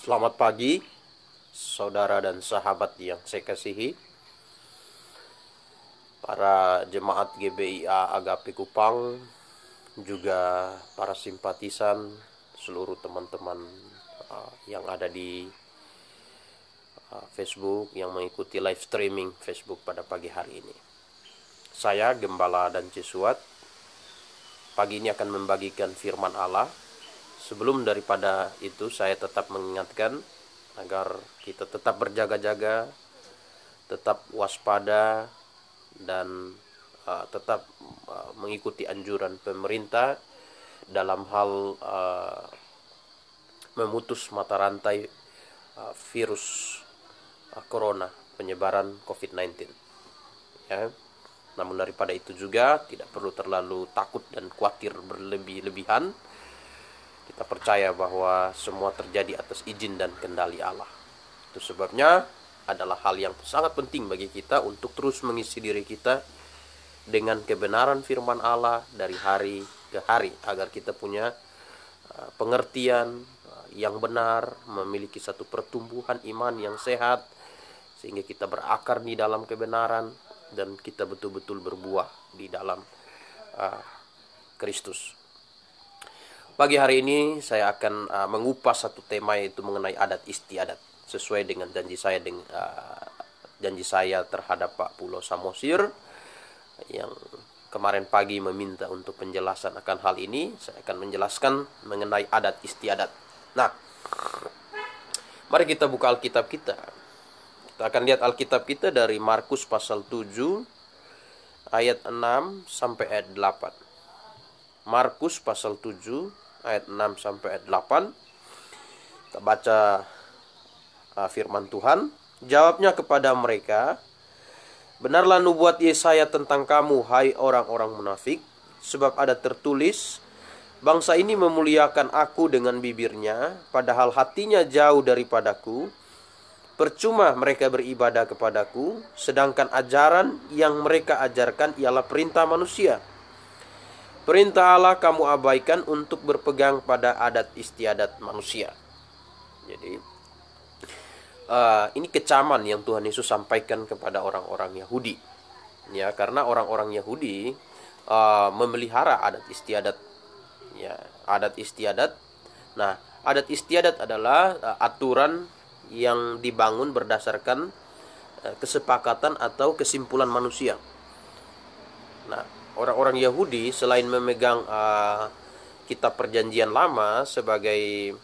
Selamat pagi, saudara dan sahabat yang saya kasihi, para jemaat GBIA Agape Kupang, juga para simpatisan, seluruh teman-teman yang ada di Facebook, yang mengikuti live streaming Facebook pada pagi hari ini. Saya, Gembala dan Jesuat, pagi ini akan membagikan firman Allah. Sebelum daripada itu, saya tetap mengingatkan agar kita tetap berjaga-jaga, tetap waspada, dan tetap mengikuti anjuran pemerintah dalam hal memutus mata rantai virus corona, penyebaran COVID-19. Ya. Namun daripada itu juga tidak perlu terlalu takut dan khawatir berlebih-lebihan. Kita percaya bahwa semua terjadi atas izin dan kendali Allah. Itu sebabnya adalah hal yang sangat penting bagi kita untuk terus mengisi diri kita dengan kebenaran firman Allah dari hari ke hari, agar kita punya pengertian yang benar, memiliki satu pertumbuhan iman yang sehat, sehingga kita berakar di dalam kebenaran dan kita betul-betul berbuah di dalam Kristus. Pagi hari ini saya akan mengupas satu tema, yaitu mengenai adat istiadat, sesuai dengan janji saya terhadap Pak Pulo Samosir yang kemarin pagi meminta untuk penjelasan akan hal ini. Saya akan menjelaskan mengenai adat istiadat. Nah, mari kita buka Alkitab kita. Kita akan lihat Alkitab kita dari Markus pasal 7 ayat 6 sampai ayat 8. Markus pasal 7 ayat 6 sampai ayat 8. Kita baca firman Tuhan. Jawabnya kepada mereka, "Benarlah nubuat Yesaya tentang kamu, hai orang-orang munafik, sebab ada tertulis, bangsa ini memuliakan aku dengan bibirnya, padahal hatinya jauh daripadaku. Percuma mereka beribadah kepadaku, sedangkan ajaran yang mereka ajarkan ialah perintah manusia. Perintah Allah kamu abaikan untuk berpegang pada adat istiadat manusia." Jadi ini kecaman yang Tuhan Yesus sampaikan kepada orang-orang Yahudi. Ya, karena orang-orang Yahudi memelihara adat istiadat. Ya, adat istiadat. Nah, adat istiadat adalah aturan yang dibangun berdasarkan kesepakatan atau kesimpulan manusia. Nah, orang-orang Yahudi selain memegang kitab perjanjian lama sebagai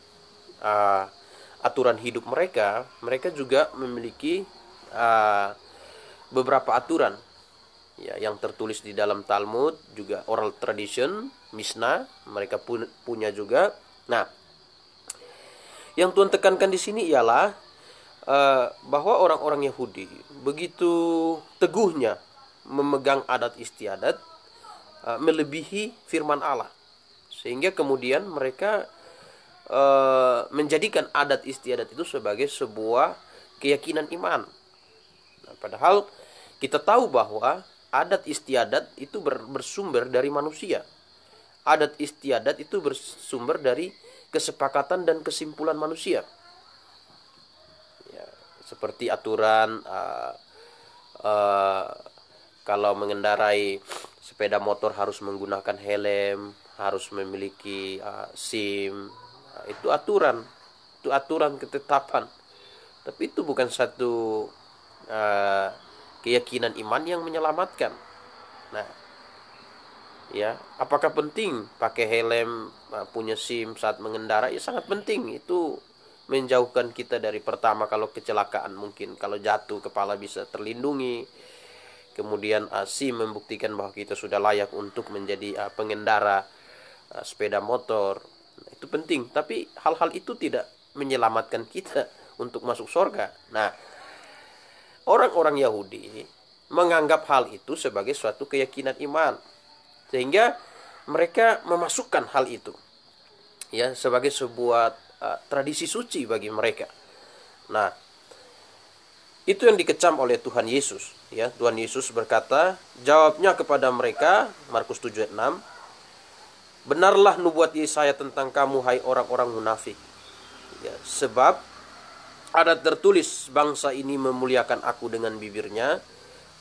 aturan hidup mereka, mereka juga memiliki beberapa aturan ya, yang tertulis di dalam Talmud, juga oral tradition, Mishnah, mereka punya juga. Nah, yang Tuhan tekankan di sini ialah bahwa orang-orang Yahudi begitu teguhnya memegang adat istiadat, melebihi firman Allah, sehingga kemudian mereka menjadikan adat istiadat itu sebagai sebuah keyakinan iman. Nah, padahal kita tahu bahwa adat istiadat itu bersumber dari manusia. Adat istiadat itu bersumber dari kesepakatan dan kesimpulan manusia. Ya, seperti aturan kalau mengendarai sepeda motor harus menggunakan helm, harus memiliki SIM. Nah, itu aturan ketetapan. Tapi itu bukan satu keyakinan iman yang menyelamatkan. Nah, ya, apakah penting pakai helm, punya SIM saat mengendara? Ya, sangat penting. Itu menjauhkan kita dari, pertama, kalau kecelakaan, mungkin kalau jatuh kepala bisa terlindungi. Kemudian SIM membuktikan bahwa kita sudah layak untuk menjadi pengendara sepeda motor. Nah, itu penting. Tapi hal-hal itu tidak menyelamatkan kita untuk masuk surga. Nah, orang-orang Yahudi menganggap hal itu sebagai suatu keyakinan iman, sehingga mereka memasukkan hal itu ya sebagai sebuah tradisi suci bagi mereka. Nah, itu yang dikecam oleh Tuhan Yesus. Ya, Tuhan Yesus berkata, jawabnya kepada mereka, Markus 7 ayat 6, "Benarlah nubuat Yesaya tentang kamu, hai orang-orang munafik. Ya, sebab Ada tertulis, bangsa ini memuliakan aku dengan bibirnya,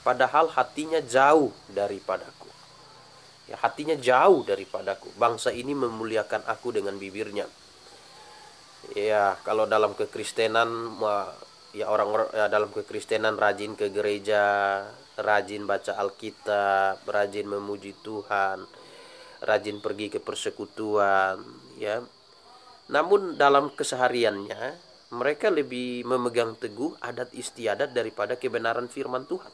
padahal hatinya jauh daripadaku. Ya, hatinya jauh daripadaku. Bangsa ini memuliakan aku dengan bibirnya. Ya, kalau dalam kekristenan, ya orang ya, dalam kekristenan rajin ke gereja, rajin baca Alkitab, rajin memuji Tuhan, rajin pergi ke persekutuan, ya. Namun dalam kesehariannya mereka lebih memegang teguh adat istiadat daripada kebenaran firman Tuhan.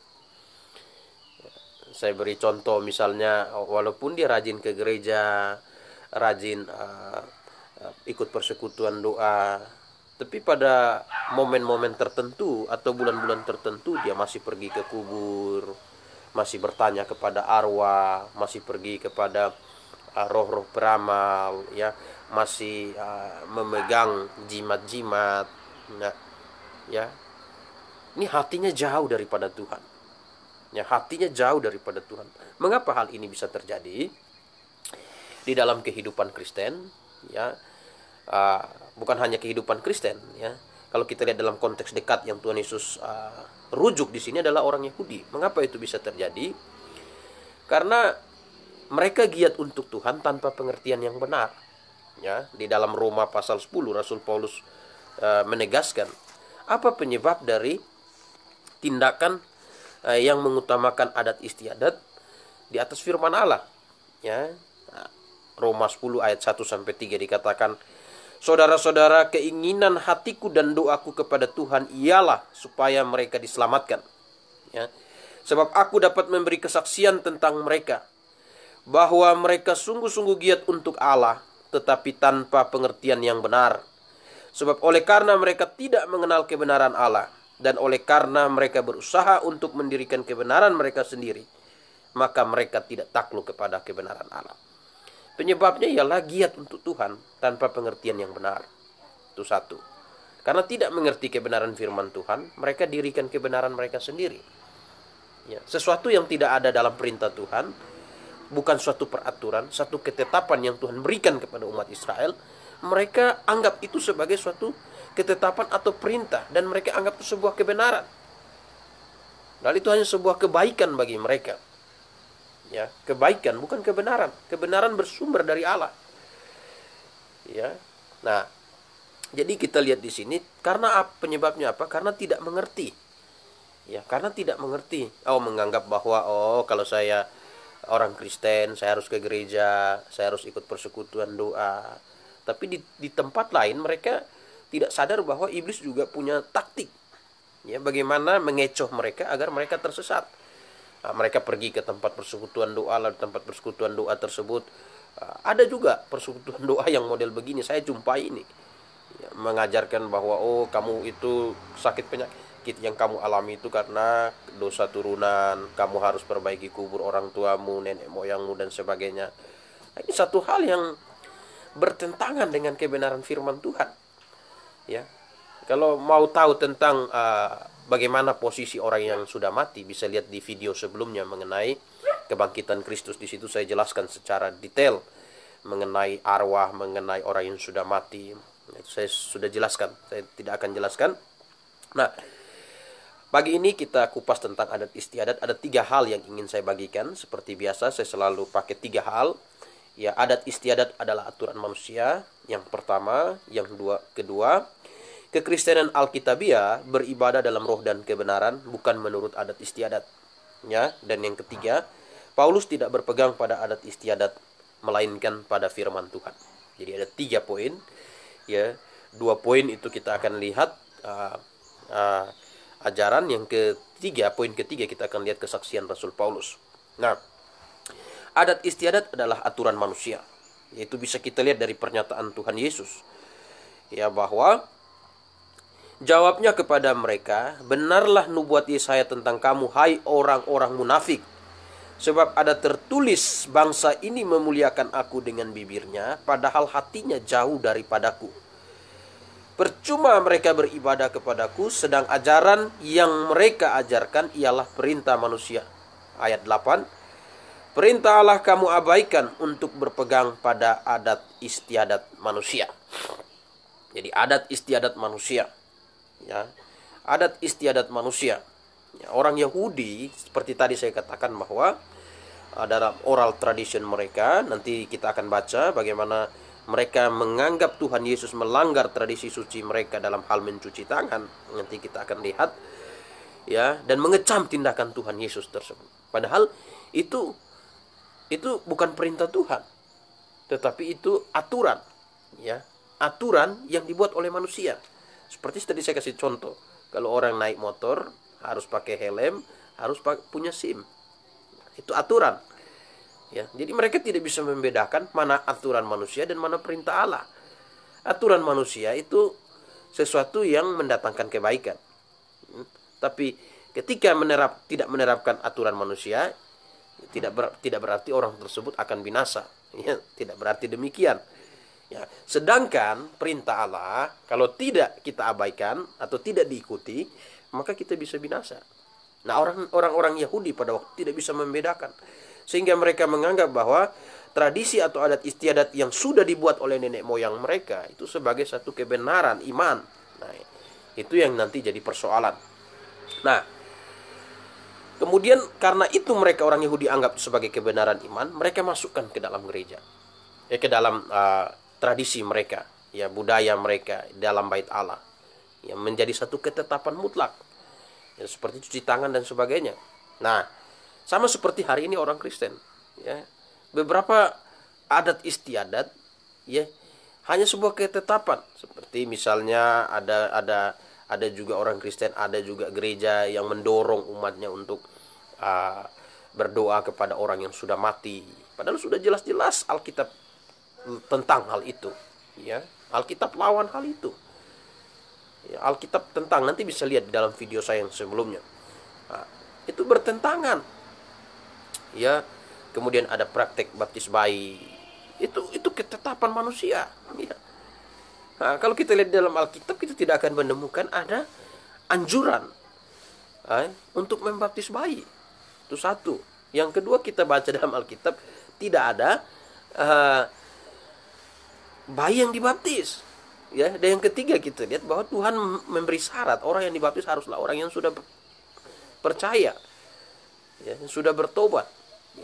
Saya beri contoh, misalnya walaupun dia rajin ke gereja, rajin ikut persekutuan doa, tapi pada momen-momen tertentu atau bulan-bulan tertentu dia masih pergi ke kubur, masih bertanya kepada arwah, masih pergi kepada roh-roh peramal, ya, masih memegang jimat-jimat. Nah, ya, ini hatinya jauh daripada Tuhan. Ya, hatinya jauh daripada Tuhan. Mengapa hal ini bisa terjadi di dalam kehidupan Kristen? Ya, bukan hanya kehidupan Kristen. Ya, kalau kita lihat dalam konteks dekat yang Tuhan Yesus rujuk di sini adalah orang Yahudi. Mengapa itu bisa terjadi? Karena mereka giat untuk Tuhan tanpa pengertian yang benar. Ya, di dalam Roma pasal 10 Rasul Paulus menegaskan apa penyebab dari tindakan yang mengutamakan adat istiadat di atas firman Allah. Ya, Roma 10 ayat 1 sampai 3 dikatakan, saudara-saudara, keinginan hatiku dan doaku kepada Tuhan ialah supaya mereka diselamatkan. Ya, sebab aku dapat memberi kesaksian tentang mereka, bahwa mereka sungguh-sungguh giat untuk Allah, tetapi tanpa pengertian yang benar. Sebab oleh karena mereka tidak mengenal kebenaran Allah, dan oleh karena mereka berusaha untuk mendirikan kebenaran mereka sendiri, maka mereka tidak takluk kepada kebenaran Allah. Penyebabnya ialah giat untuk Tuhan tanpa pengertian yang benar. Itu satu. Karena tidak mengerti kebenaran firman Tuhan, mereka dirikan kebenaran mereka sendiri. Ya, sesuatu yang tidak ada dalam perintah Tuhan, bukan suatu peraturan, satu ketetapan yang Tuhan berikan kepada umat Israel, mereka anggap itu sebagai suatu ketetapan atau perintah, dan mereka anggap itu sebuah kebenaran. Dan itu hanya sebuah kebaikan bagi mereka. Ya, kebaikan bukan kebenaran. Kebenaran bersumber dari Allah. Ya. Nah, jadi kita lihat di sini karena penyebabnya apa? Karena tidak mengerti. Ya, karena tidak mengerti. Menganggap bahwa kalau saya orang Kristen, saya harus ke gereja, saya harus ikut persekutuan doa. Tapi di tempat lain mereka tidak sadar bahwa iblis juga punya taktik. Ya, bagaimana mengecoh mereka agar mereka tersesat. Mereka pergi ke tempat persekutuan doa, lalu tempat persekutuan doa tersebut ada juga persekutuan doa yang model begini, saya jumpai ini. Ya, mengajarkan bahwa kamu itu sakit penyakit yang kamu alami itu karena dosa turunan, kamu harus perbaiki kubur orang tuamu, nenek moyangmu dan sebagainya. Nah, ini satu hal yang bertentangan dengan kebenaran firman Tuhan. Ya, kalau mau tahu tentang bagaimana posisi orang yang sudah mati, bisa lihat di video sebelumnya mengenai kebangkitan Kristus. Di situ saya jelaskan secara detail mengenai arwah, mengenai orang yang sudah mati. Itu saya sudah jelaskan, saya tidak akan jelaskan. Nah, pagi ini kita kupas tentang adat istiadat. Ada 3 hal yang ingin saya bagikan. Seperti biasa, saya selalu pakai 3 hal. Ya, adat istiadat adalah aturan manusia. Yang pertama, kedua, kekristenan Alkitabiah beribadah dalam roh dan kebenaran, bukan menurut adat istiadat. Ya, dan yang ketiga, Paulus tidak berpegang pada adat istiadat, melainkan pada firman Tuhan. Jadi ada 3 poin. Ya, 2 poin itu kita akan lihat ajaran. Yang ketiga, poin ketiga kita akan lihat kesaksian Rasul Paulus. Nah, adat istiadat adalah aturan manusia. Yaitu bisa kita lihat dari pernyataan Tuhan Yesus. Ya, bahwa jawabnya kepada mereka, benarlah nubuat Yesaya tentang kamu, hai orang-orang munafik. Sebab ada tertulis, bangsa ini memuliakan aku dengan bibirnya, padahal hatinya jauh daripadaku. Percuma mereka beribadah kepadaku, sedang ajaran yang mereka ajarkan ialah perintah manusia. Ayat 8, perintah Allah kamu abaikan untuk berpegang pada adat istiadat manusia. Jadi adat istiadat manusia. Ya, adat istiadat manusia. Ya, orang Yahudi seperti tadi saya katakan bahwa dalam oral tradition mereka, nanti kita akan baca bagaimana mereka menganggap Tuhan Yesus melanggar tradisi suci mereka dalam hal mencuci tangan. Nanti kita akan lihat, ya, dan mengecam tindakan Tuhan Yesus tersebut. Padahal itu bukan perintah Tuhan, tetapi itu aturan, ya, aturan yang dibuat oleh manusia. Seperti tadi saya kasih contoh, kalau orang naik motor harus pakai helm, harus punya SIM. Itu aturan. Ya, jadi mereka tidak bisa membedakan mana aturan manusia dan mana perintah Allah. Aturan manusia itu sesuatu yang mendatangkan kebaikan. Tapi ketika tidak menerapkan aturan manusia, tidak berarti orang tersebut akan binasa. Ya, tidak berarti demikian. Ya, sedangkan perintah Allah kalau tidak kita abaikan atau tidak diikuti, maka kita bisa binasa. Nah, orang-orang Yahudi pada waktu tidak bisa membedakan, sehingga mereka menganggap bahwa tradisi atau adat istiadat yang sudah dibuat oleh nenek moyang mereka itu sebagai satu kebenaran iman. Nah, itu yang nanti jadi persoalan. Nah, kemudian karena itu mereka orang Yahudi anggap sebagai kebenaran iman, mereka masukkan ke dalam gereja, ke dalam tradisi mereka, ya, budaya mereka dalam bait Allah, yang menjadi satu ketetapan mutlak. Ya, seperti cuci tangan dan sebagainya. Nah, sama seperti hari ini orang Kristen, ya, beberapa adat istiadat, ya, hanya sebuah ketetapan. Seperti misalnya ada juga orang Kristen, ada juga gereja yang mendorong umatnya untuk berdoa kepada orang yang sudah mati. Padahal sudah jelas-jelas Alkitab tentang hal itu, ya. Alkitab lawan hal itu. Ya, Alkitab tentang, nanti bisa lihat di dalam video saya yang sebelumnya. Nah, itu bertentangan. Ya, kemudian ada praktek baptis bayi. Itu ketetapan manusia. Ya. Nah, kalau kita lihat dalam Alkitab, kita tidak akan menemukan ada anjuran untuk membaptis bayi. Itu satu. Yang kedua, kita baca dalam Alkitab tidak ada bayi yang dibaptis. Ya, dan yang ketiga kita lihat bahwa Tuhan memberi syarat orang yang dibaptis haruslah orang yang sudah percaya, ya, yang sudah bertobat.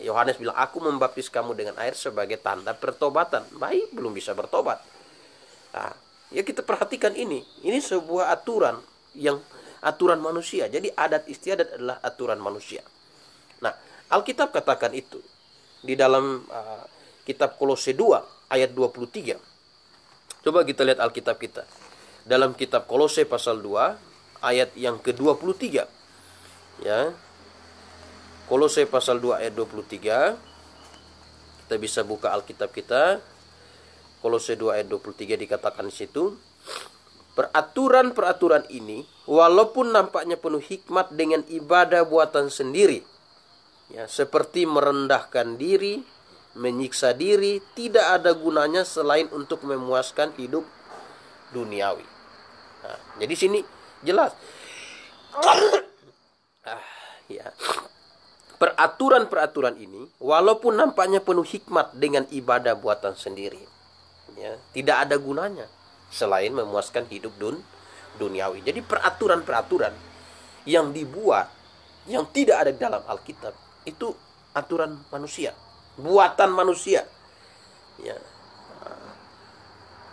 Yohanes bilang, aku membaptis kamu dengan air sebagai tanda pertobatan. Bayi belum bisa bertobat. Nah, ya, kita perhatikan ini sebuah aturan manusia. Jadi adat istiadat adalah aturan manusia. Nah, Alkitab katakan itu di dalam kitab Kolose 2 ayat 23. Coba kita lihat Alkitab kita. Dalam kitab Kolose pasal 2 ayat yang ke-23. Ya. Kolose pasal 2 ayat 23. Kita bisa buka Alkitab kita. Kolose 2 ayat 23 dikatakan di situ, peraturan-peraturan ini walaupun nampaknya penuh hikmat dengan ibadah buatan sendiri, ya, seperti merendahkan diri, menyiksa diri, tidak ada gunanya selain untuk memuaskan hidup duniawi. Nah, jadi sini jelas. Ya. Peraturan-peraturan ini walaupun nampaknya penuh hikmat dengan ibadah buatan sendiri, ya, tidak ada gunanya selain memuaskan hidup duniawi. Jadi peraturan-peraturan yang dibuat yang tidak ada di dalam Alkitab itu aturan manusia, buatan manusia, ya,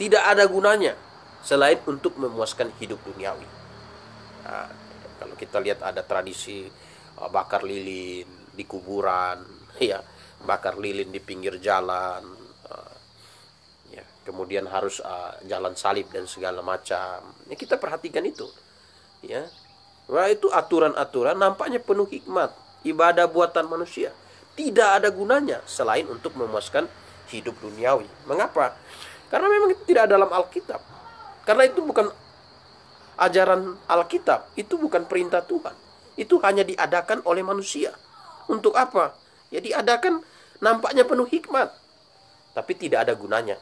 tidak ada gunanya selain untuk memuaskan hidup duniawi. Nah, kalau kita lihat ada tradisi bakar lilin di kuburan, ya, bakar lilin di pinggir jalan, ya, kemudian harus jalan salib dan segala macam. Ya, kita perhatikan itu, ya. Wah, itu aturan-aturan nampaknya penuh hikmat, ibadah buatan manusia, tidak ada gunanya selain untuk memuaskan hidup duniawi. Mengapa? Karena memang itu tidak dalam Alkitab. Karena itu bukan ajaran Alkitab, itu bukan perintah Tuhan. Itu hanya diadakan oleh manusia. Untuk apa? Ya, diadakan nampaknya penuh hikmat, tapi tidak ada gunanya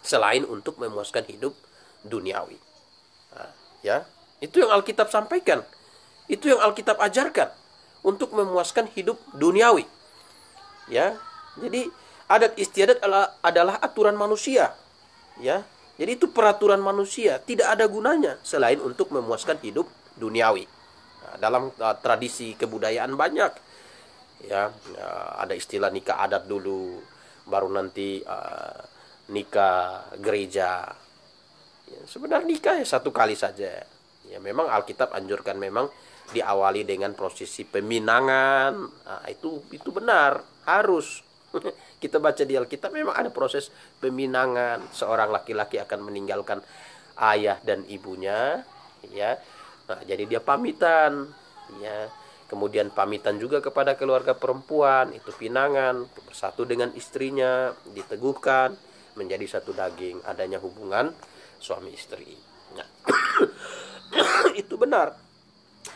selain untuk memuaskan hidup duniawi. Nah, ya, itu yang Alkitab sampaikan. Itu yang Alkitab ajarkan untuk memuaskan hidup duniawi. Ya, jadi adat istiadat adalah aturan manusia. Ya, Jadi itu peraturan manusia, tidak ada gunanya selain untuk memuaskan hidup duniawi. Nah, dalam tradisi kebudayaan banyak, ya, ada istilah nikah adat dulu, baru nanti nikah gereja. Ya, sebenarnya nikah ya satu kali saja. Ya memang Alkitab anjurkan memang diawali dengan prosesi peminangan. Nah, itu benar, harus. Kita baca di Alkitab memang ada proses peminangan. Seorang laki-laki akan meninggalkan ayah dan ibunya, ya. Nah, jadi dia pamitan, ya. Kemudian pamitan juga kepada keluarga perempuan, itu pinangan, bersatu dengan istrinya, diteguhkan menjadi satu daging, adanya hubungan suami istri. Nah, itu benar,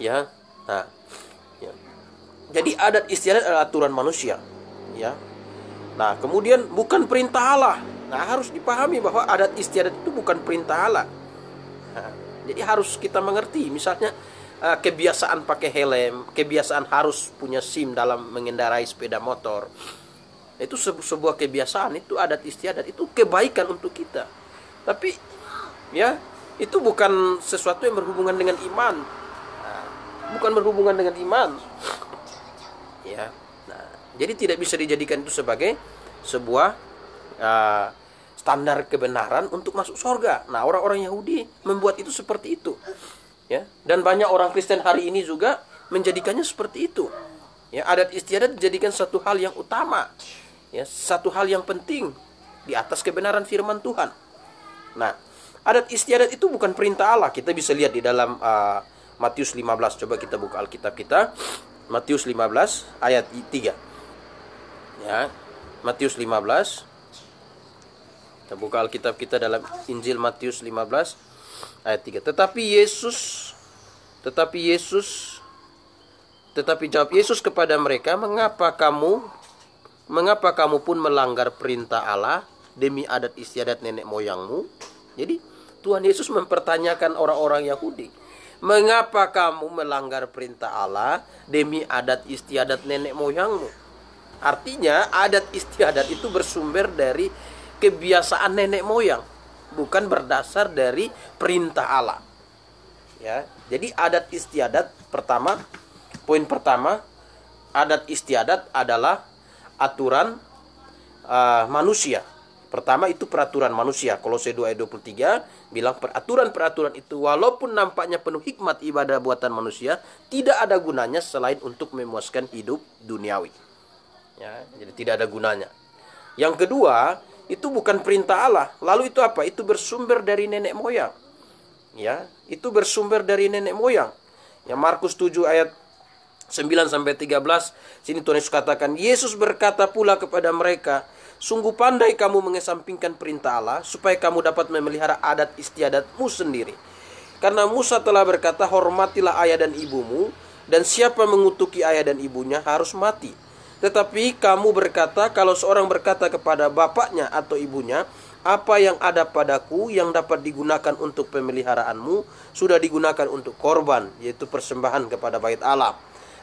ya. Nah, ya. Jadi adat istiadat adalah aturan manusia, ya. Nah, kemudian bukan perintah Allah. Nah, harus dipahami bahwa adat istiadat itu bukan perintah Allah. Nah, jadi harus kita mengerti, misalnya kebiasaan pakai helm, kebiasaan harus punya SIM dalam mengendarai sepeda motor. Itu sebuah kebiasaan, itu adat istiadat, itu kebaikan untuk kita. Tapi ya, itu bukan sesuatu yang berhubungan dengan iman. Nah, bukan berhubungan dengan iman. Ya. Nah, jadi tidak bisa dijadikan itu sebagai sebuah standar kebenaran untuk masuk surga. Nah, orang-orang Yahudi membuat itu seperti itu. Ya, dan banyak orang Kristen hari ini juga menjadikannya seperti itu. Ya, adat istiadat dijadikan satu hal yang utama. Ya, satu hal yang penting di atas kebenaran firman Tuhan. Nah, adat istiadat itu bukan perintah Allah. Kita bisa lihat di dalam Matius 15. Coba kita buka Alkitab kita. Matius 15 ayat 3. Ya, Matius 15. Kita buka Alkitab kita dalam Injil Matius 15 ayat 3. Tetapi jawab Yesus kepada mereka, mengapa kamu pun melanggar perintah Allah demi adat istiadat nenek moyangmu? Jadi Tuhan Yesus mempertanyakan orang-orang Yahudi, mengapa kamu melanggar perintah Allah demi adat istiadat nenek moyangmu? Artinya adat istiadat itu bersumber dari kebiasaan nenek moyang, bukan berdasar dari perintah Allah. Ya, jadi adat istiadat poin pertama, adat istiadat adalah aturan manusia. Pertama itu peraturan manusia. Kolose 2 ayat 23 bilang peraturan-peraturan itu walaupun nampaknya penuh hikmat ibadah buatan manusia, tidak ada gunanya selain untuk memuaskan hidup duniawi. Ya, jadi tidak ada gunanya. Yang kedua, itu bukan perintah Allah. Lalu itu apa? Itu bersumber dari nenek moyang. Ya, itu bersumber dari nenek moyang. Ya, Markus 7 ayat 9 sampai 13, sini Tuhan Yesus katakan, Yesus berkata pula kepada mereka, sungguh pandai kamu mengesampingkan perintah Allah supaya kamu dapat memelihara adat istiadatmu sendiri. Karena Musa telah berkata, hormatilah ayah dan ibumu, dan siapa mengutuki ayah dan ibunya harus mati. Tetapi kamu berkata, kalau seorang berkata kepada bapaknya atau ibunya, apa yang ada padaku yang dapat digunakan untuk pemeliharaanmu sudah digunakan untuk korban, yaitu persembahan kepada bait Allah,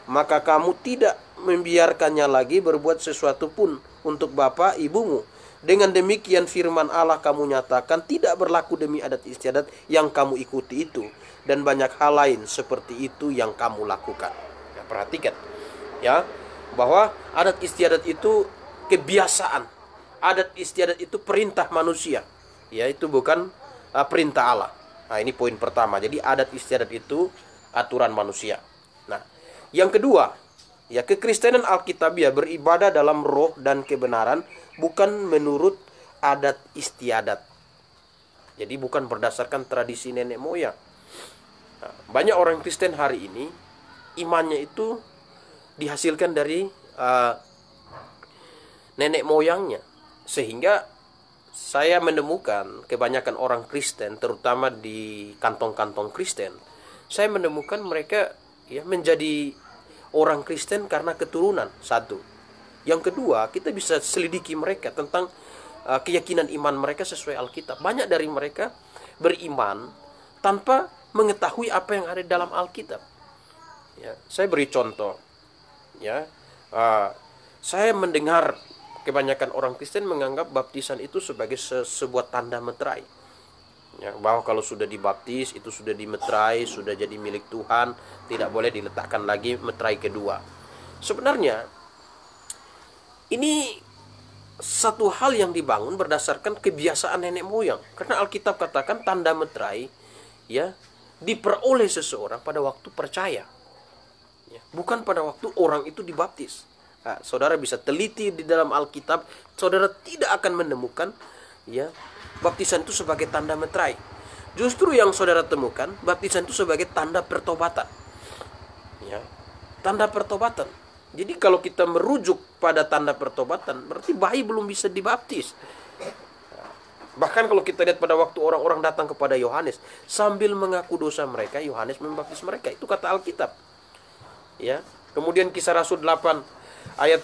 maka kamu tidak membiarkannya lagi berbuat sesuatu pun untuk bapak ibumu. Dengan demikian firman Allah kamu nyatakan tidak berlaku demi adat istiadat yang kamu ikuti itu, dan banyak hal lain seperti itu yang kamu lakukan. Ya, perhatikan ya, bahwa adat istiadat itu kebiasaan. Adat istiadat itu perintah manusia. Ya, itu bukan perintah Allah. Nah, ini poin pertama. Jadi adat istiadat itu aturan manusia. Nah, yang kedua, ya, kekristenan Alkitabiah beribadah dalam roh dan kebenaran, bukan menurut adat istiadat. Jadi bukan berdasarkan tradisi nenek moyang. Nah, banyak orang Kristen hari ini imannya itu dihasilkan dari nenek moyangnya, sehingga saya menemukan kebanyakan orang Kristen, terutama di kantong-kantong Kristen, saya menemukan mereka ya menjadi orang Kristen karena keturunan. Satu. Yang kedua, kita bisa selidiki mereka tentang keyakinan iman mereka sesuai Alkitab. Banyak dari mereka beriman tanpa mengetahui apa yang ada dalam Alkitab. Ya, saya beri contoh. Ya, saya mendengar kebanyakan orang Kristen menganggap baptisan itu sebagai sebuah tanda meterai. Ya, bahwa kalau sudah dibaptis itu sudah dimeterai, sudah jadi milik Tuhan, tidak boleh diletakkan lagi meterai kedua. Sebenarnya ini satu hal yang dibangun berdasarkan kebiasaan nenek moyang. Karena Alkitab katakan tanda meterai ya diperoleh seseorang pada waktu percaya. Ya, bukan pada waktu orang itu dibaptis. Nah, saudara bisa teliti di dalam Alkitab, saudara tidak akan menemukan ya baptisan itu sebagai tanda meterai. Justru yang saudara temukan baptisan itu sebagai tanda pertobatan. Ya, tanda pertobatan. Jadi kalau kita merujuk pada tanda pertobatan, berarti bayi belum bisa dibaptis. Bahkan kalau kita lihat pada waktu orang-orang datang kepada Yohanes sambil mengaku dosa mereka, Yohanes membaptis mereka. Itu kata Alkitab. Ya. Kemudian Kisah Rasul 8 ayat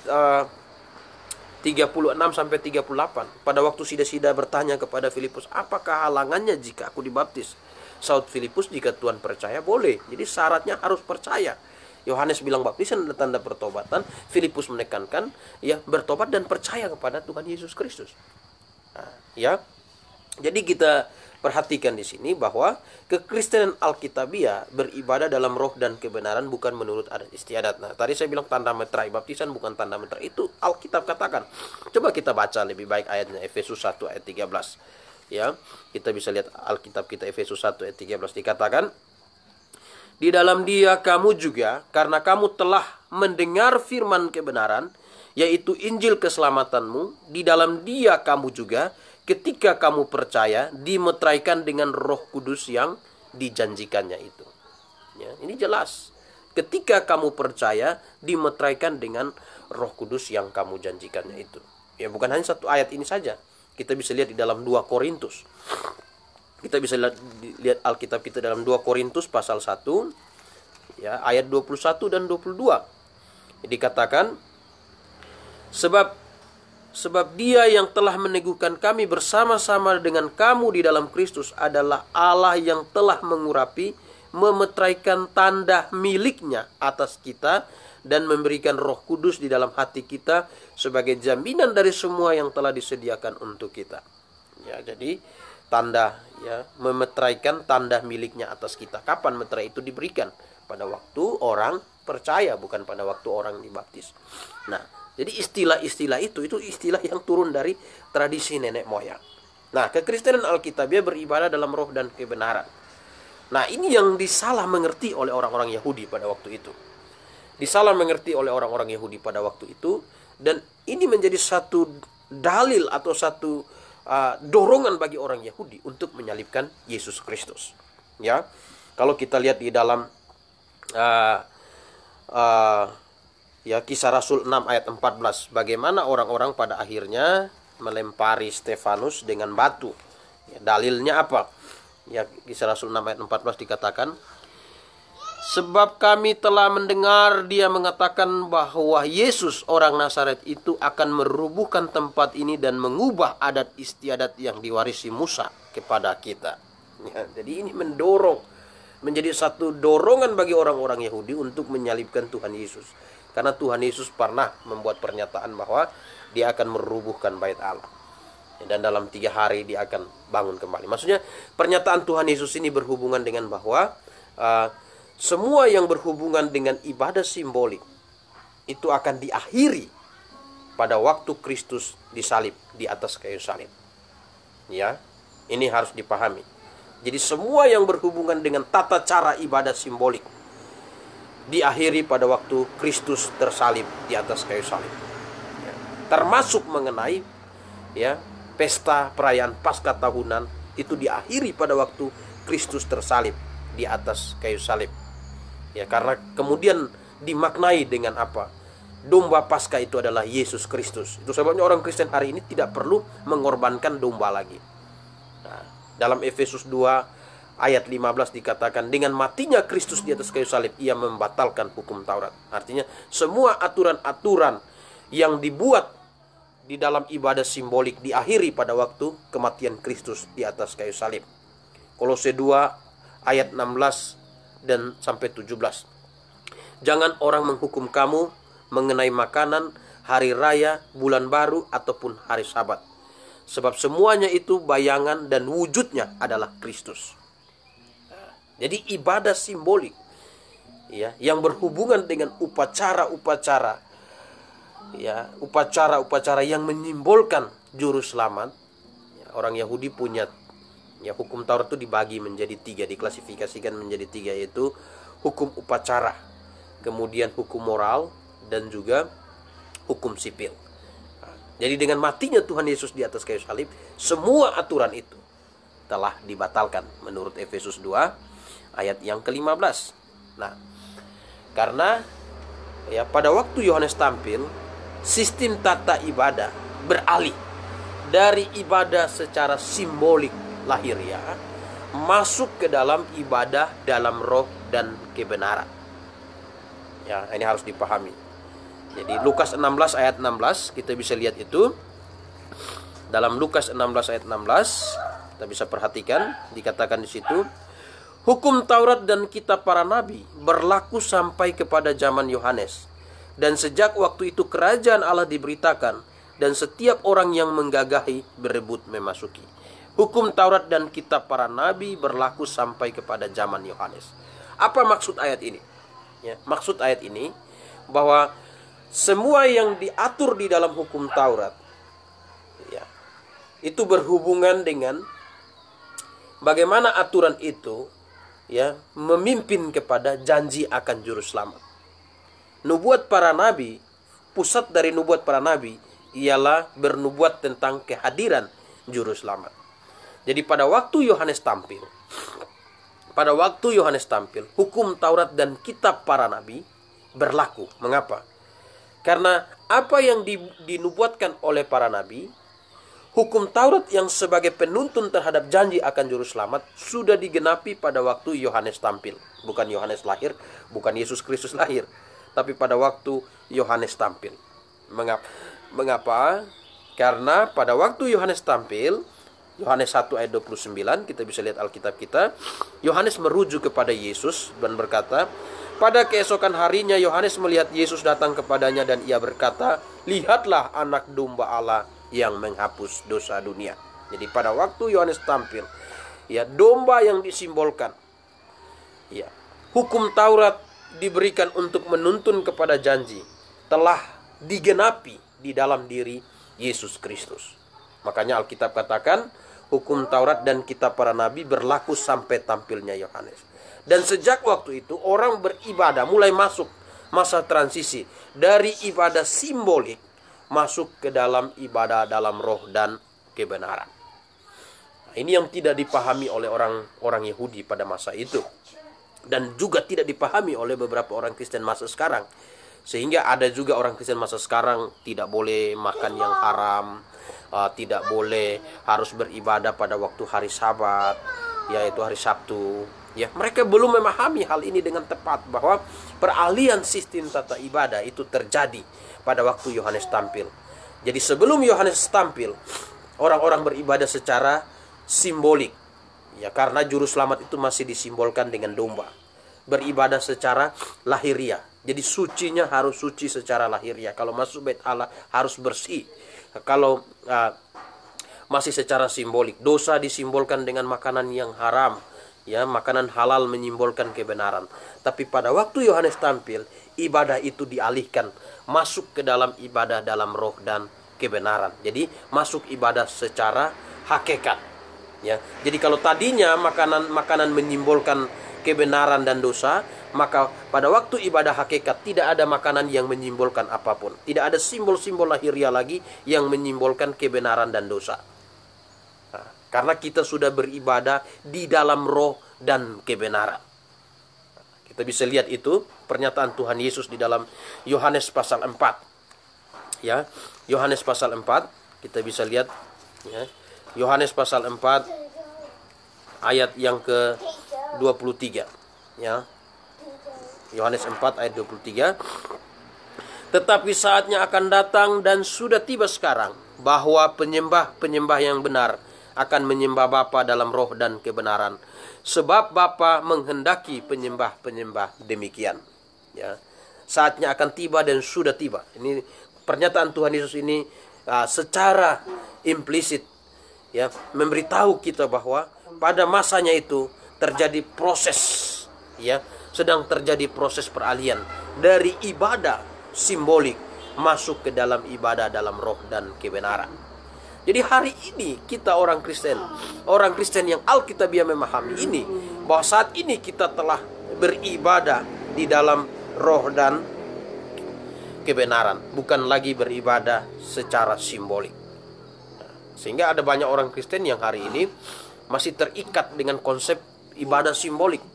36 sampai 38. Pada waktu sida-sida bertanya kepada Filipus, "Apakah halangannya jika aku dibaptis?" Saud Filipus, "Jika Tuhan percaya boleh." Jadi syaratnya harus percaya. Yohanes bilang baptisan adalah tanda pertobatan. Filipus menekankan ya bertobat dan percaya kepada Tuhan Yesus Kristus. Nah, ya. Jadi kita perhatikan di sini bahwa kekristenan Alkitabiah beribadah dalam roh dan kebenaran, bukan menurut adat istiadat. Nah, tadi saya bilang tanda meterai, baptisan bukan tanda meterai. Itu Alkitab katakan. Coba kita baca lebih baik ayatnya, Efesus 1 ayat 13. Ya, kita bisa lihat Alkitab kita Efesus 1 ayat 13 dikatakan, "Di dalam Dia kamu juga, karena kamu telah mendengar firman kebenaran, yaitu Injil keselamatanmu, di dalam Dia kamu juga ketika kamu percaya dimeteraikan dengan Roh Kudus yang dijanjikannya itu." Ya, ini jelas. Ketika kamu percaya dimeteraikan dengan Roh Kudus yang kamu janjikannya itu. Ya, bukan hanya satu ayat ini saja. Kita bisa lihat di dalam 2 Korintus. Kita bisa lihat Alkitab kita dalam 2 Korintus pasal 1 ya, ayat 21 dan 22. Dikatakan, Sebab Dia yang telah meneguhkan kami bersama-sama dengan kamu di dalam Kristus adalah Allah yang telah mengurapi, memeteraikan tanda miliknya atas kita dan memberikan Roh Kudus di dalam hati kita sebagai jaminan dari semua yang telah disediakan untuk kita. Ya, jadi tanda ya memeteraikan tanda miliknya atas kita. Kapan meterai itu diberikan? Pada waktu orang percaya, bukan pada waktu orang dibaptis. Nah, jadi istilah-istilah itu istilah yang turun dari tradisi nenek moyang. Nah, kekristenan Alkitabiah beribadah dalam roh dan kebenaran. Nah, ini yang disalah mengerti oleh orang-orang Yahudi pada waktu itu. Disalah mengerti oleh orang-orang Yahudi pada waktu itu, dan ini menjadi satu dalil atau satu dorongan bagi orang Yahudi untuk menyalibkan Yesus Kristus. Ya, kalau kita lihat di dalam ya Kisah Rasul 6 ayat 14, bagaimana orang-orang pada akhirnya melempari Stefanus dengan batu. Ya, dalilnya apa? Ya, Kisah Rasul 6 ayat 14 dikatakan, "Sebab kami telah mendengar dia mengatakan bahwa Yesus orang Nazaret itu akan merubuhkan tempat ini dan mengubah adat istiadat yang diwarisi Musa kepada kita." Ya, jadi ini menjadi satu dorongan bagi orang-orang Yahudi untuk menyalibkan Tuhan Yesus. Karena Tuhan Yesus pernah membuat pernyataan bahwa dia akan merubuhkan bait Allah. Dan dalam 3 hari dia akan bangun kembali. Maksudnya pernyataan Tuhan Yesus ini berhubungan dengan bahwa semua yang berhubungan dengan ibadah simbolik itu akan diakhiri pada waktu Kristus disalib di atas kayu salib. Ya, ini harus dipahami. Jadi semua yang berhubungan dengan tata cara ibadah simbolik diakhiri pada waktu Kristus tersalib di atas kayu salib. Ya, termasuk mengenai ya pesta perayaan Paskah tahunan itu diakhiri pada waktu Kristus tersalib di atas kayu salib. Ya, karena kemudian dimaknai dengan apa? Domba Paskah itu adalah Yesus Kristus. Itu sebabnya orang Kristen hari ini tidak perlu mengorbankan domba lagi. Nah, dalam Efesus 2 ayat 15 dikatakan, dengan matinya Kristus di atas kayu salib, ia membatalkan hukum Taurat. Artinya semua aturan-aturan yang dibuat di dalam ibadah simbolik diakhiri pada waktu kematian Kristus di atas kayu salib. Kolose 2 ayat 16 dan sampai 17. "Jangan orang menghukum kamu mengenai makanan, hari raya, bulan baru, ataupun hari Sabat. Sebab semuanya itu bayangan dan wujudnya adalah Kristus. Jadi ibadah simbolik, ya, yang berhubungan dengan upacara-upacara, ya, upacara-upacara yang menyimbolkan juru selamat. Ya, orang Yahudi punya, ya, hukum Taurat itu dibagi menjadi 3, diklasifikasikan menjadi 3, yaitu hukum upacara, kemudian hukum moral, dan juga hukum sipil. Jadi dengan matinya Tuhan Yesus di atas kayu salib, semua aturan itu telah dibatalkan menurut Efesus 2 ayat yang ke-15. Nah, karena, ya, pada waktu Yohanes tampil, sistem tata ibadah beralih dari ibadah secara simbolik lahiriah masuk ke dalam ibadah dalam roh dan kebenaran. Ya, ini harus dipahami. Jadi Lukas 16 ayat 16 kita bisa lihat itu. Dalam Lukas 16 ayat 16 kita bisa perhatikan, dikatakan di situ, hukum Taurat dan kitab para nabi berlaku sampai kepada zaman Yohanes. Dan sejak waktu itu kerajaan Allah diberitakan, dan setiap orang yang menggagahi berebut memasuki. Hukum Taurat dan kitab para nabi berlaku sampai kepada zaman Yohanes. Apa maksud ayat ini? Ya, maksud ayat ini bahwa semua yang diatur di dalam hukum Taurat, ya, itu berhubungan dengan bagaimana aturan itu, ya, memimpin kepada janji akan juru selamat. Nubuat para nabi, pusat dari nubuat para nabi ialah bernubuat tentang kehadiran juru selamat. Jadi pada waktu Yohanes tampil, hukum Taurat dan kitab para nabi berlaku. Mengapa? Karena apa yang dinubuatkan oleh para nabi, hukum Taurat yang sebagai penuntun terhadap janji akan juru selamat sudah digenapi pada waktu Yohanes tampil. Bukan Yohanes lahir, bukan Yesus Kristus lahir, tapi pada waktu Yohanes tampil. Mengapa? Karena pada waktu Yohanes tampil, Yohanes 1 ayat 29, kita bisa lihat Alkitab kita, Yohanes merujuk kepada Yesus dan berkata, pada keesokan harinya Yohanes melihat Yesus datang kepadanya dan ia berkata, lihatlah anak domba Allah yang menghapus dosa dunia. Jadi pada waktu Yohanes tampil, ya, domba yang disimbolkan, ya, hukum Taurat diberikan untuk menuntun kepada janji telah digenapi di dalam diri Yesus Kristus. Makanya Alkitab katakan hukum Taurat dan kitab para nabi berlaku sampai tampilnya Yohanes. Dan sejak waktu itu orang beribadah mulai masuk masa transisi dari ibadah simbolik masuk ke dalam ibadah dalam roh dan kebenaran. Nah, ini yang tidak dipahami oleh orang Yahudi pada masa itu, dan juga tidak dipahami oleh beberapa orang Kristen masa sekarang. Sehingga ada juga orang Kristen masa sekarang tidak boleh makan yang haram, tidak boleh, harus beribadah pada waktu hari Sabat, yaitu hari Sabtu. Ya, mereka belum memahami hal ini dengan tepat, bahwa peralihan sistem tata ibadah itu terjadi pada waktu Yohanes tampil. Jadi sebelum Yohanes tampil, orang-orang beribadah secara simbolik, ya, karena juru selamat itu masih disimbolkan dengan domba. Beribadah secara lahiriah. Jadi sucinya harus suci secara lahiriah. Kalau masuk bait Allah harus bersih. Kalau masih secara simbolik, dosa disimbolkan dengan makanan yang haram, ya, makanan halal menyimbolkan kebenaran. Tapi pada waktu Yohanes tampil, ibadah itu dialihkan masuk ke dalam ibadah dalam roh dan kebenaran. Jadi masuk ibadah secara hakikat, ya. Jadi kalau tadinya makanan menyimbolkan kebenaran dan dosa, maka pada waktu ibadah hakikat tidak ada makanan yang menyimbolkan apapun. Tidak ada simbol-simbol lahiriah lagi yang menyimbolkan kebenaran dan dosa. Karena kita sudah beribadah di dalam roh dan kebenaran. Kita bisa lihat itu pernyataan Tuhan Yesus di dalam Yohanes pasal 4. Ya, Yohanes pasal 4 kita bisa lihat, ya. Yohanes pasal 4 ayat yang ke-23, ya. Yohanes 4 ayat 23. Tetapi saatnya akan datang dan sudah tiba sekarang bahwa penyembah-penyembah yang benar akan menyembah Bapa dalam roh dan kebenaran, sebab Bapa menghendaki penyembah-penyembah demikian. Ya, saatnya akan tiba dan sudah tiba. Ini pernyataan Tuhan Yesus ini secara implisit ya, memberitahu kita bahwa pada masanya itu terjadi proses, ya, sedang terjadi proses peralihan dari ibadah simbolik masuk ke dalam ibadah dalam roh dan kebenaran. Jadi hari ini kita orang Kristen yang Alkitabiah memahami ini, bahwa saat ini kita telah beribadah di dalam roh dan kebenaran, bukan lagi beribadah secara simbolik. Sehingga ada banyak orang Kristen yang hari ini masih terikat dengan konsep ibadah simbolik.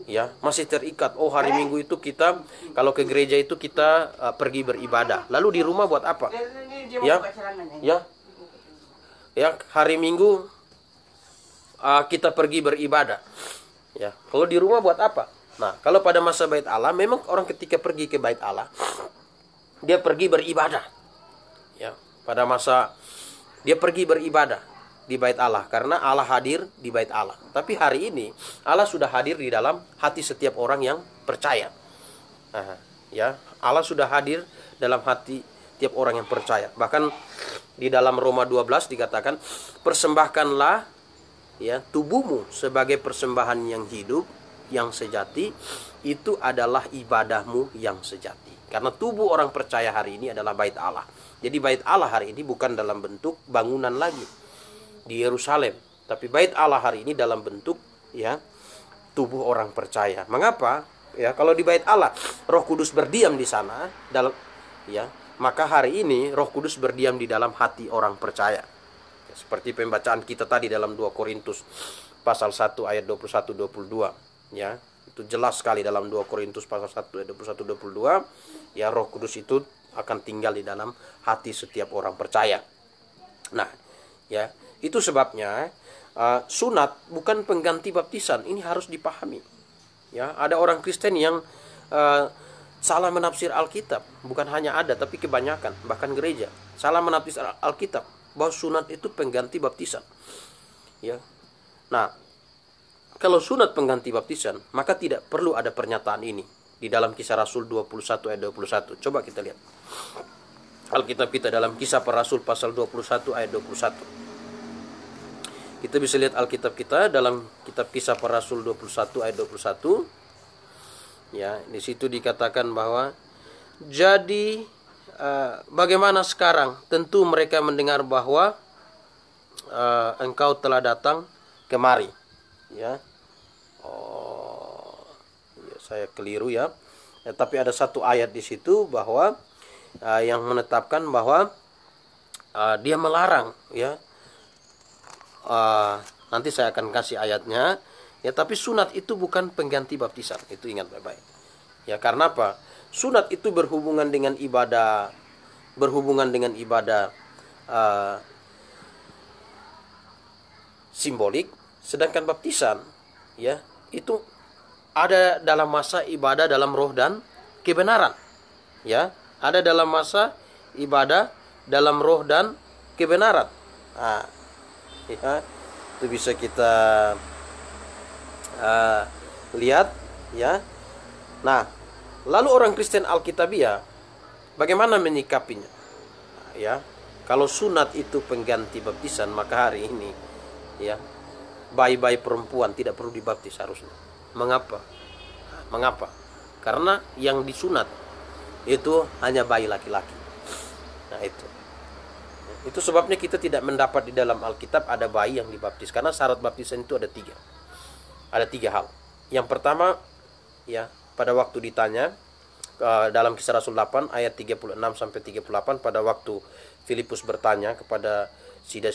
Ya, masih terikat. Oh, hari Minggu itu kita kalau ke gereja itu kita pergi beribadah. Lalu di rumah buat apa? Ya. Ya. Ya, hari Minggu kita pergi beribadah. Ya, kalau di rumah buat apa? Nah, kalau pada masa Bait Allah, memang orang ketika pergi ke Bait Allah, dia pergi beribadah. Ya, pada masa dia pergi beribadah di Bait Allah karena Allah hadir di Bait Allah. Tapi hari ini Allah sudah hadir di dalam hati setiap orang yang percaya. Ya, Allah sudah hadir dalam hati tiap orang yang percaya. Bahkan di dalam Roma 12 dikatakan, persembahkanlah ya tubuhmu sebagai persembahan yang hidup, yang sejati, itu adalah ibadahmu yang sejati. Karena tubuh orang percaya hari ini adalah Bait Allah. Jadi Bait Allah hari ini bukan dalam bentuk bangunan lagi di Yerusalem, tapi Bait Allah hari ini dalam bentuk ya tubuh orang percaya. Mengapa? Ya, kalau di Bait Allah Roh Kudus berdiam di sana dalam ya, maka hari ini Roh Kudus berdiam di dalam hati orang percaya. Ya, seperti pembacaan kita tadi dalam 2 Korintus pasal 1 ayat 21 22, ya. Itu jelas sekali dalam 2 Korintus pasal 1 ayat 21 22, ya, Roh Kudus itu akan tinggal di dalam hati setiap orang percaya. Nah, ya, itu sebabnya sunat bukan pengganti baptisan. Ini harus dipahami. Ya, ada orang Kristen yang salah menafsir Alkitab. Bukan hanya ada, tapi kebanyakan, bahkan gereja salah menafsir Alkitab bahwa sunat itu pengganti baptisan. Ya. Nah, kalau sunat pengganti baptisan, maka tidak perlu ada pernyataan ini di dalam Kisah Rasul 21 ayat 21. Coba kita lihat Alkitab kita dalam Kisah Para Rasul pasal 21 ayat 21. Kita bisa lihat Alkitab kita dalam kitab Kisah Para Rasul 21 ayat 21. Ya, di situ dikatakan bahwa jadi bagaimana sekarang? Tentu mereka mendengar bahwa engkau telah datang kemari. Ya. Oh, ya, saya keliru ya. Tapi ada satu ayat di situ bahwa yang menetapkan bahwa dia melarang, ya. Nanti saya akan kasih ayatnya. Ya, tapi sunat itu bukan pengganti baptisan. Itu ingat baik-baik. Ya, karena apa? Sunat itu berhubungan dengan ibadah, simbolik, sedangkan baptisan, ya, itu ada dalam masa ibadah dalam roh dan kebenaran. Ya, ada dalam masa ibadah dalam roh dan kebenaran. Nah, ya, itu bisa kita lihat, ya. Nah, lalu orang Kristen Alkitabiah bagaimana menyikapinya? Ya, kalau sunat itu pengganti baptisan, maka hari ini, ya, bayi-bayi perempuan tidak perlu dibaptis harusnya. Mengapa? Mengapa? Karena yang disunat itu hanya bayi laki-laki. Nah, itu sebabnya kita tidak mendapat di dalam Alkitab ada bayi yang dibaptis. Karena syarat baptisan itu ada tiga. Ada tiga hal. Yang pertama, ya, pada waktu ditanya dalam Kisah Rasul 8 ayat 36 sampai 38, pada waktu Filipus bertanya kepada Sida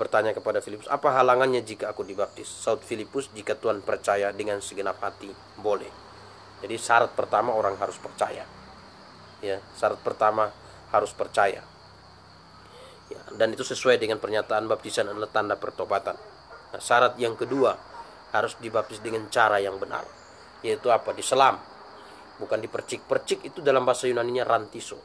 bertanya kepada Filipus, apa halangannya jika aku dibaptis? Saud Filipus, jika Tuhan percaya dengan segenap hati, boleh. Jadi syarat pertama orang harus percaya. Ya, syarat pertama harus percaya. Ya, dan itu sesuai dengan pernyataan baptisan adalah tanda pertobatan. Nah, syarat yang kedua harus dibaptis dengan cara yang benar, yaitu apa? Diselam, bukan dipercik. Percik itu dalam bahasa Yunaninya rantiso.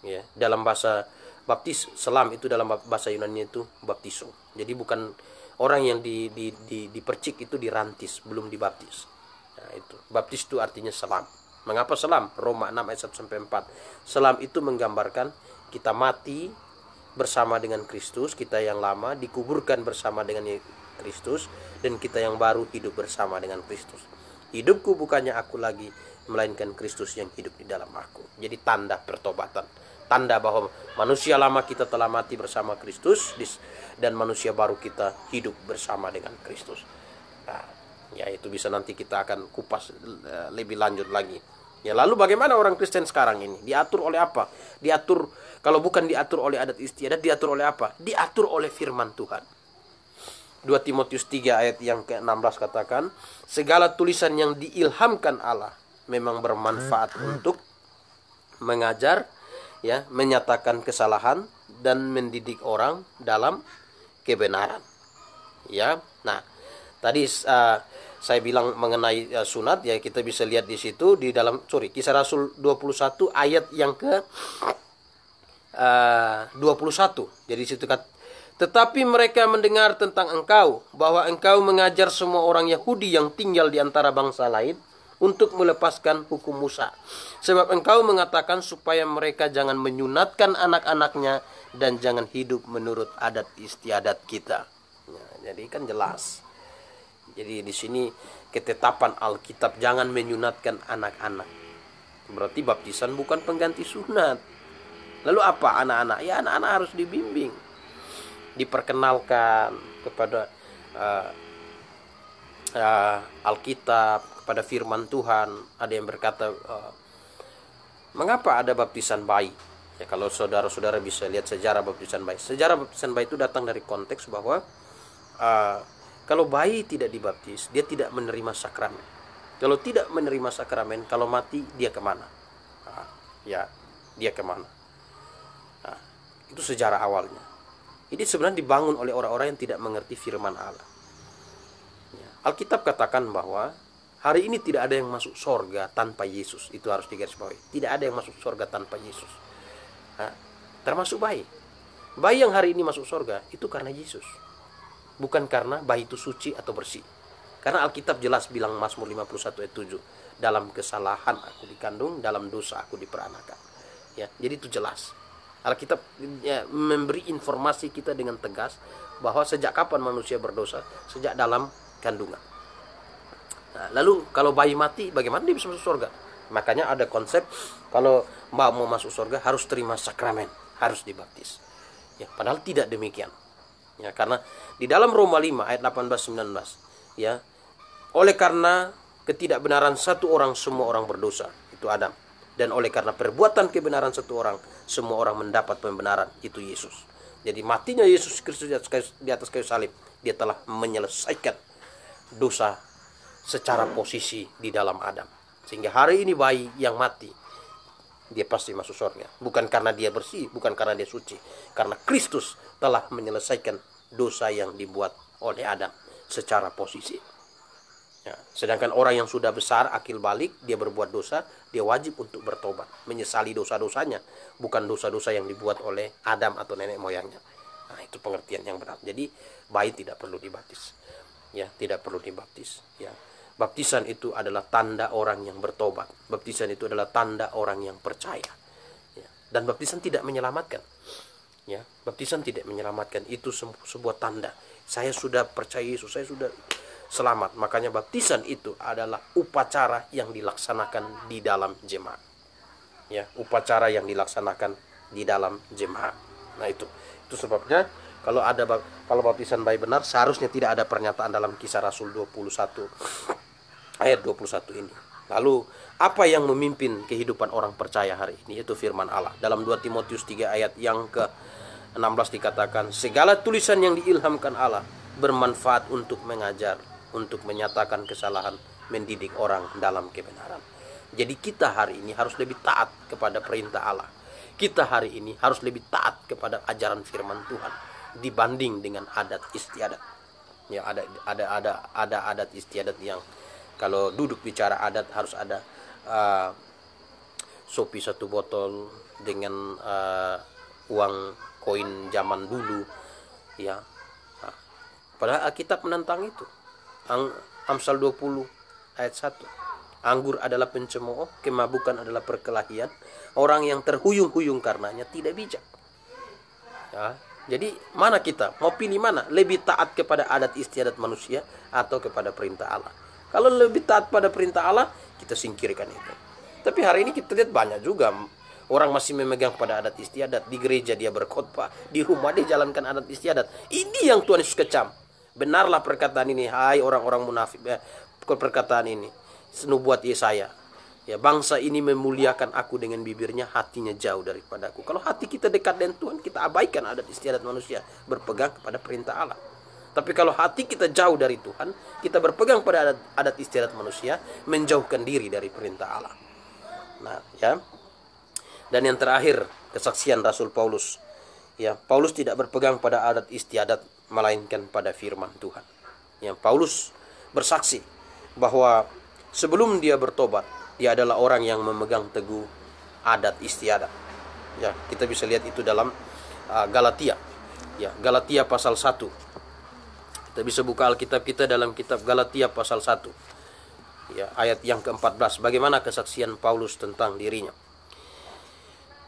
Ya, dalam bahasa baptis, selam itu dalam bahasa Yunani itu baptiso. Jadi bukan orang yang dipercik itu dirantis, belum dibaptis. Nah, itu baptis itu artinya selam. Mengapa selam? Roma 6 ayat 1 sampai 4. Selam itu menggambarkan kita mati bersama dengan Kristus, kita yang lama dikuburkan bersama dengan Kristus, dan kita yang baru hidup bersama dengan Kristus. Hidupku bukannya aku lagi, melainkan Kristus yang hidup di dalam aku. Jadi tanda pertobatan, tanda bahwa manusia lama kita telah mati bersama Kristus, dan manusia baru kita hidup bersama dengan Kristus. Nah, ya itu bisa nanti kita akan kupas lebih lanjut lagi. Ya, lalu bagaimana orang Kristen sekarang ini? Diatur oleh apa? Diatur, kalau bukan diatur oleh adat istiadat, diatur oleh apa? Diatur oleh firman Tuhan. 2 Timotius 3 ayat yang ke-16 katakan, segala tulisan yang diilhamkan Allah memang bermanfaat untuk mengajar, ya, menyatakan kesalahan dan mendidik orang dalam kebenaran. Ya. Nah, tadi saya bilang mengenai sunat, ya, kita bisa lihat di situ di dalam Kisah Rasul 21 ayat yang ke 21. Jadi di situ tetapi mereka mendengar tentang engkau, bahwa engkau mengajar semua orang Yahudi yang tinggal di antara bangsa lain untuk melepaskan hukum Musa. Sebab engkau mengatakan supaya mereka jangan menyunatkan anak-anaknya dan jangan hidup menurut adat istiadat kita. Nah, jadi kan jelas. Jadi di sini ketetapan Alkitab jangan menyunatkan anak-anak. Berarti baptisan bukan pengganti sunat. Lalu apa anak-anak? Ya, anak-anak harus dibimbing, diperkenalkan kepada Alkitab, kepada firman Tuhan. Ada yang berkata, mengapa ada baptisan bayi? Ya, kalau saudara-saudara bisa lihat sejarah baptisan bayi. Sejarah baptisan bayi itu datang dari konteks bahwa kalau bayi tidak dibaptis, dia tidak menerima sakramen. Kalau tidak menerima sakramen, kalau mati, dia kemana? Ya, dia kemana? Nah, itu sejarah awalnya. Ini sebenarnya dibangun oleh orang-orang yang tidak mengerti firman Allah. Ya, Alkitab katakan bahwa hari ini tidak ada yang masuk surga tanpa Yesus. Itu harus digarisbawahi. Tidak ada yang masuk surga tanpa Yesus. Nah, termasuk bayi. Bayi yang hari ini masuk surga itu karena Yesus. Bukan karena bayi itu suci atau bersih. Karena Alkitab jelas bilang Mazmur 51 ayat 7. Dalam kesalahan aku dikandung, dalam dosa aku diperanakan. Ya, jadi itu jelas. Alkitab memberi informasi kita dengan tegas bahwa sejak kapan manusia berdosa? Sejak dalam kandungan. Nah, lalu kalau bayi mati, bagaimana dia bisa masuk surga? Makanya ada konsep kalau mau masuk surga harus terima sakramen, harus dibaptis. Ya, padahal tidak demikian. Ya, karena di dalam Roma 5 ayat 18-19, ya, oleh karena ketidakbenaran satu orang semua orang berdosa, itu Adam. Dan oleh karena perbuatan kebenaran satu orang, semua orang mendapat pembenaran, itu Yesus. Jadi matinya Yesus Kristus di atas kayu salib, dia telah menyelesaikan dosa secara posisi di dalam Adam. Sehingga hari ini bayi yang mati, dia pasti masuk surga. Bukan karena dia bersih, bukan karena dia suci. Karena Kristus telah menyelesaikan dosa yang dibuat oleh Adam secara posisi. Ya, sedangkan orang yang sudah besar, akil balik, dia berbuat dosa, dia wajib untuk bertobat, menyesali dosa-dosanya, bukan dosa-dosa yang dibuat oleh Adam atau nenek moyangnya. Nah, itu pengertian yang benar. Jadi bayi tidak perlu dibaptis. Ya, tidak perlu dibaptis. Ya, baptisan itu adalah tanda orang yang bertobat. Baptisan itu adalah tanda orang yang percaya. Ya, dan baptisan tidak menyelamatkan. Ya, baptisan tidak menyelamatkan. Itu sebuah tanda. Saya sudah percaya Yesus, saya sudah selamat. Makanya baptisan itu adalah upacara yang dilaksanakan di dalam jemaat. Ya, upacara yang dilaksanakan di dalam jemaat. Nah, itu sebabnya kalau baptisan bayi benar, seharusnya tidak ada pernyataan dalam Kisah Rasul 21 ayat 21 ini. Lalu apa yang memimpin kehidupan orang percaya hari ini? Itu firman Allah. Dalam 2 Timotius 3 ayat yang ke-16 dikatakan, segala tulisan yang diilhamkan Allah bermanfaat untuk mengajar, untuk menyatakan kesalahan, mendidik orang dalam kebenaran. Jadi kita hari ini harus lebih taat kepada perintah Allah. Kita hari ini harus lebih taat kepada ajaran firman Tuhan dibanding dengan adat istiadat. Ya, ada adat istiadat yang kalau duduk bicara adat harus ada sopi 1 botol dengan uang koin zaman dulu. Ya, padahal Alkitab menentang itu. Amsal 20 ayat 1. Anggur adalah pencemooh, kemabukan adalah perkelahian. Orang yang terhuyung-huyung karenanya tidak bijak. Ya, jadi mana kita? Mau pilih mana? Lebih taat kepada adat istiadat manusia atau kepada perintah Allah? Kalau lebih taat pada perintah Allah, kita singkirkan itu. Tapi hari ini kita lihat banyak juga orang masih memegang pada adat istiadat. Di gereja dia berkhotbah, di rumah dia jalankan adat istiadat. Ini yang Tuhan Yesus kecam. Benarlah perkataan ini, hai orang-orang munafik. Perkataan ini, nubuat Yesaya. Ya, bangsa ini memuliakan aku dengan bibirnya, hatinya jauh daripadaku. Kalau hati kita dekat dengan Tuhan, kita abaikan adat istiadat manusia, berpegang kepada perintah Allah. Tapi kalau hati kita jauh dari Tuhan, kita berpegang pada adat istiadat manusia, menjauhkan diri dari perintah Allah. Nah, ya. Dan yang terakhir, kesaksian Rasul Paulus. Ya, Paulus tidak berpegang pada adat istiadat, melainkan pada firman Tuhan. Ya, Paulus bersaksi bahwa sebelum dia bertobat, dia adalah orang yang memegang teguh adat istiadat. Ya, kita bisa lihat itu dalam Galatia. Ya, Galatia pasal 1. Kita bisa buka Alkitab kita dalam kitab Galatia pasal 1. Ya, ayat yang ke-14. Bagaimana kesaksian Paulus tentang dirinya?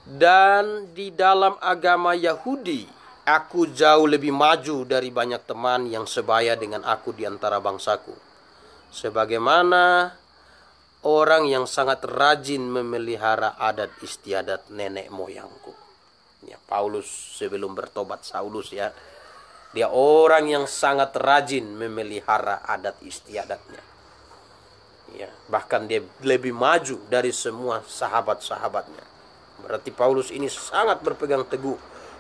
Dan di dalam agama Yahudi, aku jauh lebih maju dari banyak teman yang sebaya dengan aku di antara bangsaku. Sebagaimana orang yang sangat rajin memelihara adat istiadat nenek moyangku. Ya, Paulus sebelum bertobat, Saulus ya. Dia orang yang sangat rajin memelihara adat istiadatnya. Ya, bahkan dia lebih maju dari semua sahabat-sahabatnya. Berarti Paulus ini sangat berpegang teguh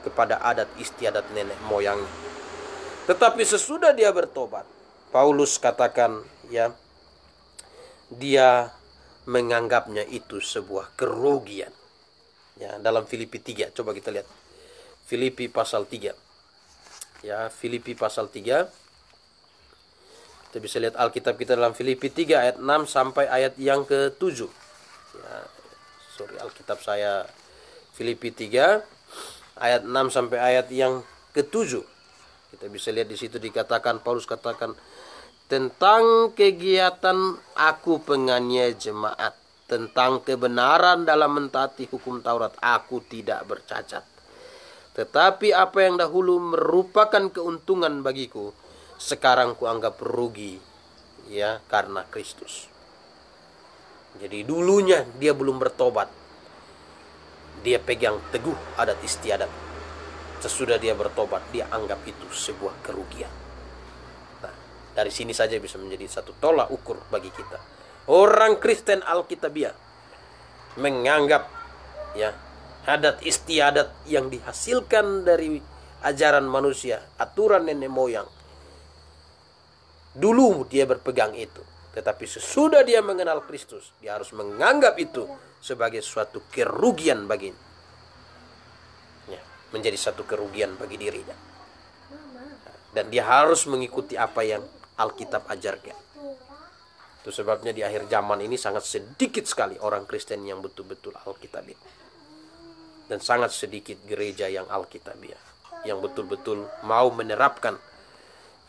kepada adat istiadat nenek moyangnya. Tetapi sesudah dia bertobat, Paulus katakan ya, dia menganggapnya itu sebuah kerugian. Ya, dalam Filipi 3, coba kita lihat. Filipi pasal 3. Ya, Filipi pasal 3. Kita bisa lihat Alkitab kita dalam Filipi 3 ayat 6 sampai ayat yang ke-7. Ya, Alkitab saya Filipi 3 ayat 6 sampai ayat yang ke-7. Kita bisa lihat di situ dikatakan, Paulus katakan, tentang kegiatan aku penganiaya jemaat, tentang kebenaran dalam mentaati hukum Taurat, aku tidak bercacat. Tetapi apa yang dahulu merupakan keuntungan bagiku, sekarang kuanggap rugi, ya, karena Kristus. Jadi dulunya dia belum bertobat, dia pegang teguh adat istiadat. Sesudah dia bertobat, dia anggap itu sebuah kerugian. Nah, dari sini saja bisa menjadi satu tolak ukur bagi kita. Orang Kristen Alkitabiah menganggap ya, adat istiadat yang dihasilkan dari ajaran manusia, aturan nenek moyang, dulu dia berpegang itu. Tetapi sesudah dia mengenal Kristus, dia harus menganggap itu sebagai suatu kerugian baginya. Ya, menjadi satu kerugian bagi dirinya. Dan dia harus mengikuti apa yang Alkitab ajarkan. Itu sebabnya di akhir zaman ini sangat sedikit sekali orang Kristen yang betul-betul Alkitabiah. Dan sangat sedikit gereja yang Alkitabiah, yang betul-betul mau menerapkan,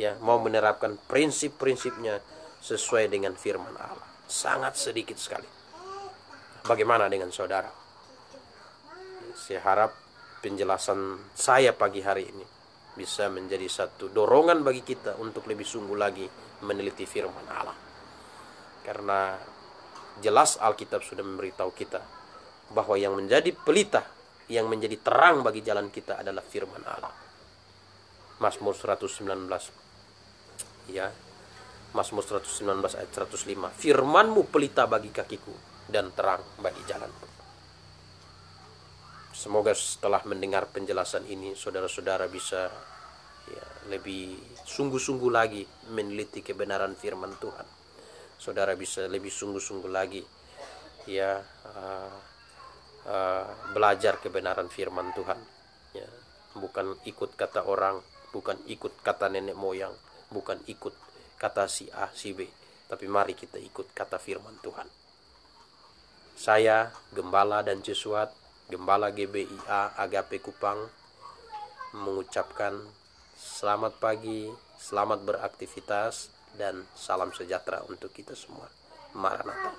ya, mau menerapkan prinsip-prinsipnya sesuai dengan firman Allah. Sangat sedikit sekali. Bagaimana dengan saudara? Saya harap penjelasan saya pagi hari ini bisa menjadi satu dorongan bagi kita untuk lebih sungguh lagi meneliti firman Allah. Karena jelas Alkitab sudah memberitahu kita bahwa yang menjadi pelita, yang menjadi terang bagi jalan kita adalah firman Allah. Mazmur 119. Ya. Mazmur 119 ayat 105. Firman-Mu pelita bagi kakiku dan terang bagi jalanku. Semoga setelah mendengar penjelasan ini, saudara-saudara bisa ya, lebih sungguh-sungguh lagi meneliti kebenaran firman Tuhan. Saudara bisa lebih sungguh-sungguh lagi ya belajar kebenaran firman Tuhan. Ya, bukan ikut kata orang, bukan ikut kata nenek moyang, bukan ikut kata si A, si B, tapi mari kita ikut kata firman Tuhan. Saya, Gembala dan Jesuat, Gembala GBIA Agape Kupang, mengucapkan selamat pagi, selamat beraktivitas, dan salam sejahtera untuk kita semua. Maranatha.